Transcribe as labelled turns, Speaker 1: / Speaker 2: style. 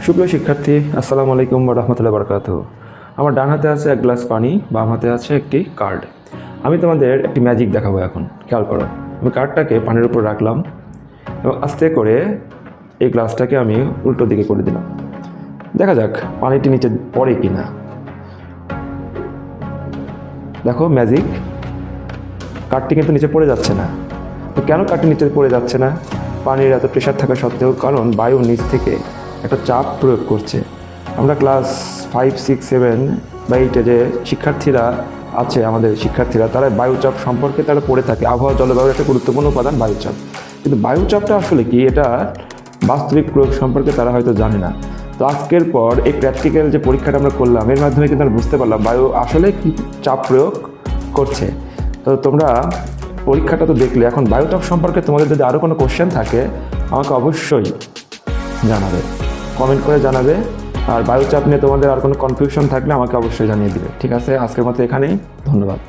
Speaker 1: সুপ্রিয় শিক্ষার্থী, আসসালামু আলাইকুম ওয়া রাহমাতুল্লাহি ওয়া বারাকাতুহু। আমার ডান হাতে আছে এক গ্লাস পানি, বাম হাতে আছে একটি কার্ড। আমি তোমাদের একটি ম্যাজিক দেখাবো এখন, খেয়াল করো। আমি কার্ডটাকে পানির উপর রাখলাম এবং আস্তে করে এই গ্লাসটাকে আমি উল্টো দিকে করে দিলাম। দেখা যাক পানিটি নিচে পড়ে কি না। দেখো ম্যাজিক, কার্ডটি কিন্তু নিচে পড়ে যাচ্ছে না। তো কেন কার্ডটি নিচে পড়ে যাচ্ছে না? পানির এত প্রেশার থাকা সত্ত্বেও, কারণ বায়ু নিচ থেকে একটা চাপ প্রয়োগ করছে। আমরা ক্লাস 5, 6, 7 বা 8-এ যে শিক্ষার্থীরা আছে, আমাদের শিক্ষার্থীরা, তারা বায়ুচাপ সম্পর্কে তারা পড়ে থাকে। আবহাওয়া জলবায়ুর একটা গুরুত্বপূর্ণ উপাদান বায়ুচাপ, কিন্তু বায়ুচাপটা আসলে কি, এটা বাস্তবিক প্রয়োগ সম্পর্কে তারা হয়তো জানে না। তো আজকের পর এই প্র্যাকটিক্যাল যে পরীক্ষাটা আমরা করলাম, এর মাধ্যমে কিন্তু আমরা বুঝতে পারলাম বায়ু আসলে কি চাপ প্রয়োগ করছে। তো তোমরা পরীক্ষাটা তো দেখলে, এখন বায়ুচাপ সম্পর্কে তোমাদের যদি আরও কোনো কোশ্চেন থাকে আমাকে অবশ্যই জানাবে, কমেন্ট করে জানাবে। আর বায়ুচাপ নিয়ে তোমাদের আর কোনো কনফিউশন থাকলে আমাকে অবশ্যই জানিয়ে দিবে। ঠিক আছে, আজকের মতো এখানেই, ধন্যবাদ।